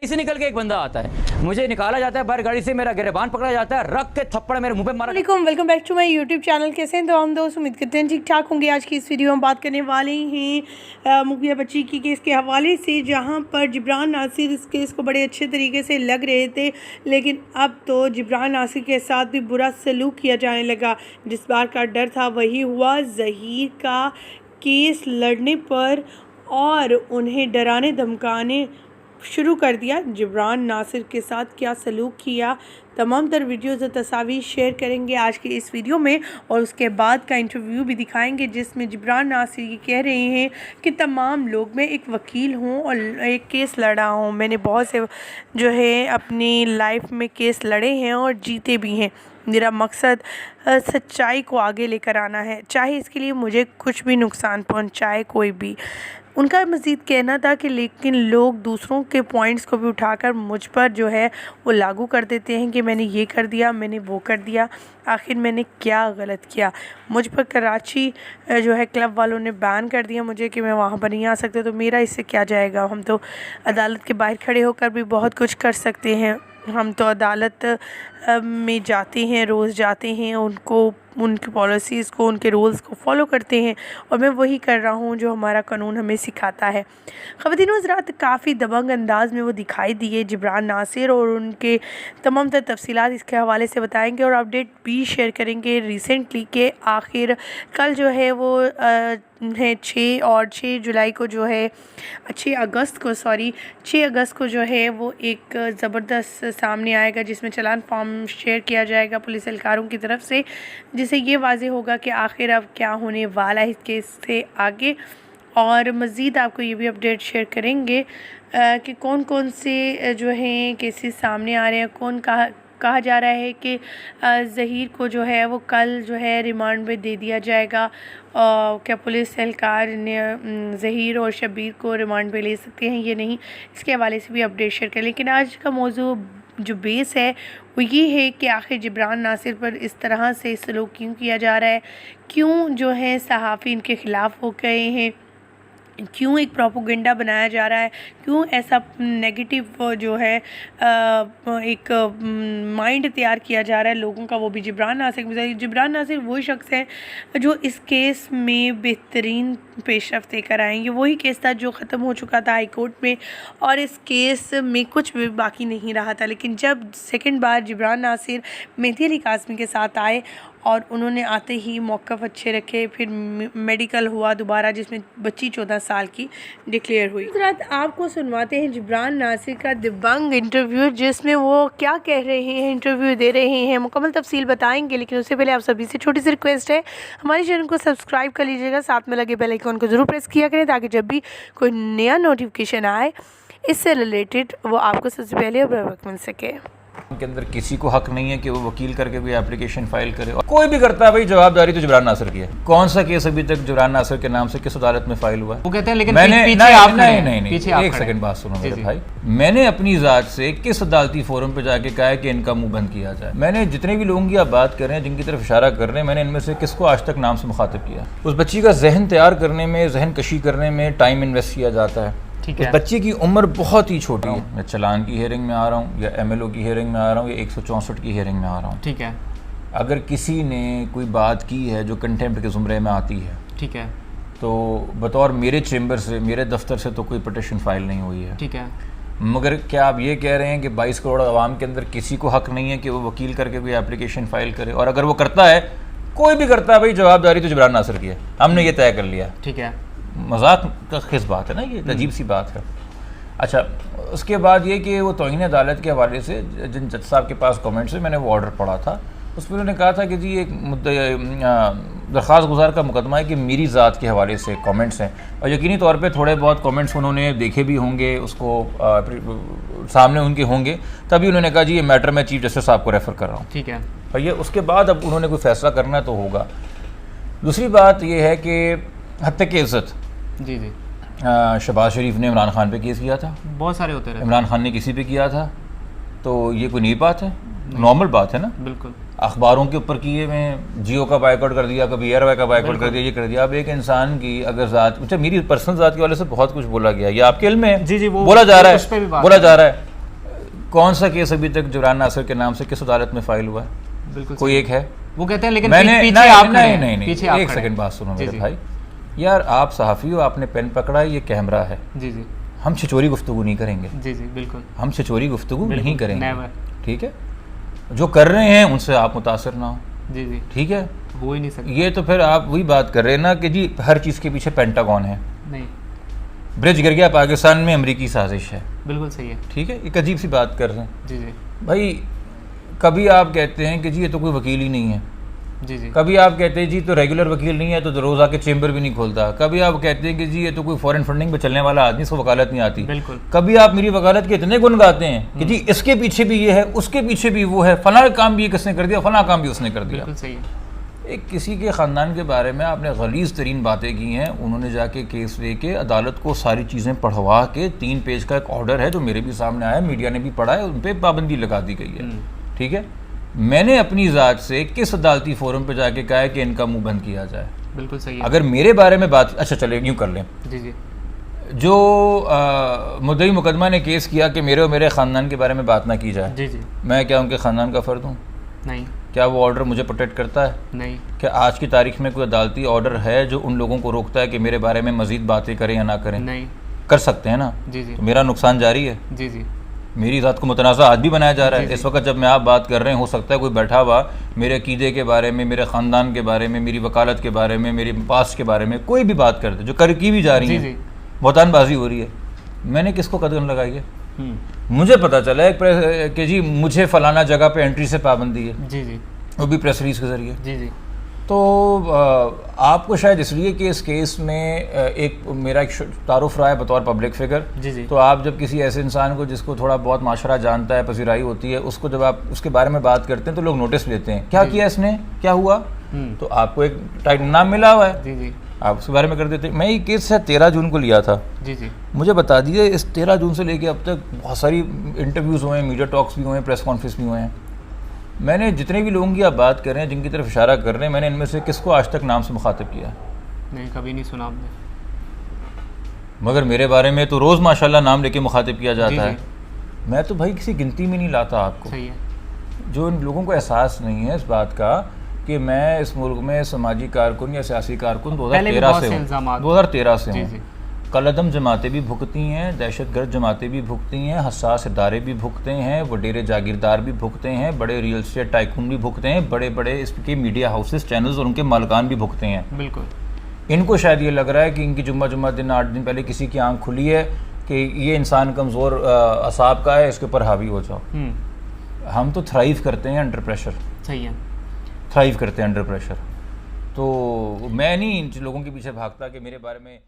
इसे निकल के एक बंदा आता है, मुझे निकाला जाता है बाहर गाड़ी से, मेरा गिरबान पकड़ा जाता है, रख के थप्पड़ मेरे मुंह पे मारा। Welcome back to my YouTube channel. कैसे हैं तो हम दोस्त, उम्मीद करते हैं ठीक ठाक होंगे। आज की इस वीडियो में बात करने वाले हैं मुखिया बच्ची की केस के हवाले से, जहां पर जिब्रान नासिर इस केस को बड़े अच्छे तरीके से लग रहे थे, लेकिन अब तो जिब्रान नासिर के साथ भी बुरा सलूक किया जाने लगा। जिस बार का डर था वही हुआ। ज़हीर का केस लड़ने पर और उन्हें डराने धमकाने शुरू कर दिया। जिब्रान नासिर के साथ क्या सलूक किया, तमाम तर वीडियोज़ और तस्वीर शेयर करेंगे आज की इस वीडियो में, और उसके बाद का इंटरव्यू भी दिखाएंगे जिसमें जिब्रान नासिर ये कह रहे हैं कि तमाम लोग, मैं एक वकील हूँ और एक केस लड़ा हूँ, मैंने बहुत से जो है अपनी लाइफ में केस लड़े हैं और जीते भी हैं। मेरा मकसद सच्चाई को आगे लेकर आना है, चाहे इसके लिए मुझे कुछ भी नुकसान पहुँचाए कोई भी। उनका मज़ीद कहना था कि लेकिन लोग दूसरों के पॉइंट्स को भी उठाकर मुझ पर जो है वो लागू कर देते हैं कि मैंने ये कर दिया, मैंने वो कर दिया। आखिर मैंने क्या गलत किया? मुझ पर कराची जो है क्लब वालों ने बैन कर दिया मुझे कि मैं वहाँ पर नहीं आ सकते, तो मेरा इससे क्या जाएगा? हम तो अदालत के बाहर खड़े होकर भी बहुत कुछ कर सकते हैं। हम तो अदालत में जाते हैं, रोज़ जाते हैं, उनकी पॉलिसीज़ को, उनके रूल्स को फॉलो करते हैं, और मैं वही कर रहा हूँ जो हमारा कानून हमें सिखाता है। ख़वातीन व हज़रात, काफ़ी दबंग अंदाज में वो दिखाई दिए जिब्रान नासिर, और उनके तमाम तर तफसीलात इसके हवाले से बताएंगे और अपडेट भी शेयर करेंगे। रिसेंटली के आखिर कल जो है वो है 6 जुलाई को जो है 6 अगस्त को जो है वो एक ज़बरदस्त सामने आएगा, जिसमें चालान फॉर्म शेयर किया जाएगा पुलिस एहलकारों की तरफ से, जिससे ये वाज़ेह होगा कि आखिर अब क्या होने वाला है इस केस से आगे। और मज़ीद आपको ये भी अपडेट शेयर करेंगे कि कौन कौन से जो हैं केसेस सामने आ रहे हैं। कहा जा रहा है कि ज़हीर को जो है वो कल जो है रिमांड में दे दिया जाएगा। क्या पुलिस एहलकार ने ज़हीर और शब्बीर को रिमांड पे ले सकते हैं ये नहीं, इसके हवाले से भी अपडेट शेयर करें। लेकिन आज का मौजू जो बेस है वो ये है कि आखिर जिब्रान नासिर पर इस तरह से सलूक क्यों किया जा रहा है, क्यों जो है सहाफ़ी इनके ख़िलाफ़ हो गए हैं, क्यों एक प्रोपोगेंडा बनाया जा रहा है, क्यों ऐसा नेगेटिव जो है एक माइंड तैयार किया जा रहा है लोगों का, वो भी जिब्रान नासिर वही शख्स है जो इस केस में बेहतरीन पेशरफ्त लेकर आएंगे। वही केस था जो ख़त्म हो चुका था हाई कोर्ट में, और इस केस में कुछ भी बाकी नहीं रहा था। लेकिन जब सेकंड बार जिब्रान नासिर मेहदी अली कासमी के साथ आए और उन्होंने आते ही मौक़िफ़ अच्छे रखे, फिर मेडिकल हुआ दोबारा जिसमें बच्ची 14 साल की डिक्लेयर हुई। रात आपको सुनवाते हैं जिब्रान नासिर का दबंग इंटरव्यू, जिसमें वो क्या कह रहे हैं, इंटरव्यू दे रहे हैं, मुकम्मल तफसील बताएंगे। लेकिन उससे पहले आप सभी से छोटी सी रिक्वेस्ट है, हमारे चैनल को सब्सक्राइब कर लीजिएगा, साथ में लगे बेल आइकन को ज़रूर प्रेस किया करें ताकि जब भी कोई नया नोटिफिकेशन आए इससे रिलेटेड वो आपको सबसे पहले बर वक्त मिल सके। के अंदर किसी को हक नहीं है कि वो वकील करके कोई एप्लीकेशन फाइल करे, और कोई भी करता है भाई जवाबदारी तो जिब्रान नासिर की है। कौन सा केस अभी तक जिब्रान नासिर के नाम से किस अदालत में फाइल हुआ है? वो कहते हैं लेकिन मैंने पीछे आप नहीं एक सेकंड बात सुनो मेरे भाई, मैंने अपनी ज़ात से किस अदालती फोरम पे जाके कहा है कि इनका मुंह बंद किया जाए? मैंने जितने भी लोगों की आप बात कर रहे हैं, जिनकी तरफ इशारा कर रहे हैं, मैंने इनमें से किसको आज तक नाम से मुखातिब किया? उस बच्ची का जहन तैयार करने में, जहन कशी करने में टाइम इन्वेस्ट किया जाता है। उस बच्चे की उम्र बहुत ही छोटी है। मैं चलान की हियरिंग में आ रहा हूँ, या MLO की हियरिंग में आ रहा हूँ, या 164 की हियरिंग में आ रहा हूँ। ठीक है। अगर किसी ने कोई बात की है जो कंटेम्प्ट के ज़ुमरे में आती है, ठीक है, तो बतौर मेरे चेंबर से, मेरे दफ्तर से तो कोई पटिशन फाइल नहीं हुई है। ठीक है। मगर क्या आप ये कह रहे हैं कि 22 करोड़ आवाम के अंदर किसी को हक नहीं है कि वो वकील करके कोई एप्लीकेशन फ़ाइल करे? और अगर वो करता है, कोई भी करता है, भाई जवाबदारी तो जिब्रान नासिर की है, हमने ये तय कर लिया। ठीक है। मजाक का किस बात है ना, ये अजीब सी बात है। अच्छा, उसके बाद ये कि वो तौहीन अदालत के हवाले से जिन जज साहब के पास कमेंट्स है, मैंने वो ऑर्डर पढ़ा था, उसमें उन्होंने कहा था कि जी एक दरख्वास्त गुजार का मुकदमा है कि मेरी ज़ात के हवाले से कमेंट्स हैं, और यकीनी तौर पे थोड़े बहुत कमेंट्स उन्होंने देखे भी होंगे, उसको सामने उनके होंगे, तभी उन्होंने कहा जी ये मैटर मैं चीफ जस्टिस साहब को रेफ़र कर रहा हूँ। ठीक है। और ये उसके बाद अब उन्होंने कोई फ़ैसला करना तो होगा। दूसरी बात ये है कि हत्या की इज़्ज़त, जी, शहबाज शरीफ ने इमरान खान पे केस किया था, बहुत सारे होते रहे, इमरान खान ने किसी पे किया था, तो ये कोई नई बात है? नॉर्मल बात है ना। बिल्कुल। अखबारों के ऊपर किए में जियो का बाइकआउट कर दिया, कभी एयरवे का बाइकआउट कर दिया, ये कर दिया। अब एक इंसान की अगर ज़ात, अच्छा मेरी पर्सनल ज़ात के वाले से बहुत कुछ बोला गया, ये आपके इल्म में जी, वो बोला जा रहा है, कौन सा केस अभी तक जिब्रान नासिर के नाम से किस अदालत में फाइल हुआ है? बिल्कुल कोई एक है? वो कहते हैं लेकिन मैंने पीछे आप खड़े हैं, नहीं पीछे आप एक खड़े सेकंड हैं। बात सुनो जी, मेरे जी। भाई, यार आप सहाफ़ी हो, आपने पेन पकड़ा है, ये कैमरा है, जी जी हम छिचोरी गुफ्तगू नहीं करेंगे, जी जी बिल्कुल हम छिचोरी गुफ्तगू नहीं करेंगे, never। ठीक है? जो कर रहे हैं उनसे आप मुतासर ना हो, जी जी ठीक है? हो ही नहीं सकता। ये तो फिर आप वही बात कर रहे हैं ना कि जी हर चीज़ के पीछे पेंटागन है, नहीं, ब्रिज गिर गया पाकिस्तान में, अमरीकी साजिश है, बिल्कुल सही है। ठीक है? एक अजीब सी बात कर रहे हैं जी जी भाई। कभी आप कहते हैं कि जी ये तो कोई वकील ही नहीं है, जी जी कभी आप कहते हैं जी तो रेगुलर वकील नहीं है तो रोज़ आके चेंबर भी नहीं खोलता, कभी आप कहते हैं कि जी ये तो कोई फॉरेन फंडिंग पे चलने वाला आदमी, इसको वकालत नहीं आती, बिल्कुल कभी आप मेरी वकालत के इतने गुण गाते हैं कि जी इसके पीछे भी ये है, उसके पीछे भी वो है, फला काम भी किसने कर दिया, फला काम भी उसने कर दिया। बिल्कुल सही है। एक किसी के ख़ानदान के बारे में आपने गलीज़ तरीन बातें की हैं, उन्होंने जाके केस लेके अदालत को सारी चीज़ें पढ़वा के 3 पेज का एक ऑर्डर है जो मेरे भी सामने आया, मीडिया ने भी पढ़ा है, उन पर पाबंदी लगा दी गई है, ठीक है? मैंने अपनी ज़ात से किस अदालती फोरम पे जाके कहा है कि इनका मुंह बंद किया जाए? बिल्कुल सही है। अगर मेरे बारे में बात, अच्छा चले यूँ कर लें, जी जी जो मुद्दई मुकदमा ने केस किया कि मेरे और मेरे ख़ानदान के बारे में बात ना की जाए, जी जी मैं क्या उनके ख़ानदान का फ़र्द हूँ? नहीं क्या वो ऑर्डर मुझे प्रोटेक्ट करता है? नहीं क्या आज की तारीख में कोई अदालती ऑर्डर है जो उन लोगों को रोकता है कि मेरे बारे में मज़ीद बातें करें या ना करें? नहीं। कर सकते हैं ना? जी जी तो मेरा नुकसान जारी है, जी जी मेरी ज़ात को मुतनाज़ा आज भी बनाया जा रहा है। जी, जी। इस वक्त जब मैं आप बात कर रहे हैं, हो सकता है कोई बैठा हुआ मेरे अकीदे के बारे में, मेरे ख़ानदान के बारे में, मेरी वकालत के बारे में, मेरी पास्ट के बारे में कोई भी बात कर दे जो कर की भी जा रही जी है, जी बहुतानबाजी हो रही है। मैंने किसको कदम लगाई है? मुझे पता चला है कि जी मुझे फ़लाना जगह पे एंट्री से पाबंदी है, जी जी वो भी प्रेस रिलीज के ज़रिए। जी जी तो आपको शायद इसलिए कि इस केस में एक मेरा एक तारुफ रहा है बतौर पब्लिक फिगर, जी जी तो आप जब किसी ऐसे इंसान को जिसको थोड़ा बहुत माशरा जानता है, पजीराई होती है, उसको जब आप उसके बारे में बात करते हैं तो लोग नोटिस लेते हैं, क्या किया इसने, क्या हुआ, तो आपको एक टाइटल नाम मिला हुआ है, जी जी आप उसके बारे में कर देते हैं। मैं ये केस शायद 13 जून को लिया था, जी जी मुझे बता दीजिए इस 13 जून से लेके अब तक बहुत सारी इंटरव्यूज़ हुए हैं, मीडिया टॉक्स भी हुए हैं, प्रेस कॉन्फ्रेंस भी हुए हैं। मैंने जितने भी लोगों की आप बात कर रहे हैं, जिनकी तरफ इशारा कर रहे हैं, मैंने इनमें से किसको आज तक नाम से मुखातिब किया? नहीं, कभी नहीं सुना आपने। मगर मेरे बारे में तो रोज़ माशाल्लाह नाम लेके मुखातिब किया जी, जाता है। जी। मैं तो भाई किसी गिनती में नहीं लाता आपको। सही है। जो इन लोगों को एहसास नहीं है इस बात का कि मैं इस मुल्क में समाजी कारकुन या सियासी कारकुन पहले भी 2013 बहुत से से हूँ, इल्ज़ामात। 2013 से जी हूँ। जी कलअदम जमातें भी भुगती हैं, दहशतगर्द जमातें भी भुगती हैं, हसास इदारे भी भुगते हैं, वडेरे जागीरदार भी भुगते हैं, बड़े रियल एस्टेट टाइकून भी भुगते हैं, बड़े बड़े इसके मीडिया हाउसेस, चैनल्स और उनके मालकान भी भुगते हैं। बिल्कुल। इनको शायद ये लग रहा है कि इनकी जुम्मा दिन 8 दिन पहले किसी की आंख खुली है कि ये इंसान कमज़ोर असाब का है, इसके ऊपर हावी हो जाओ। हम तो थ्राइव करते हैं अंडर प्रेशर, सही है। थ्राइव करते हैं अंडर प्रेशर। तो मैं नहीं इन लोगों के पीछे भागता कि मेरे बारे में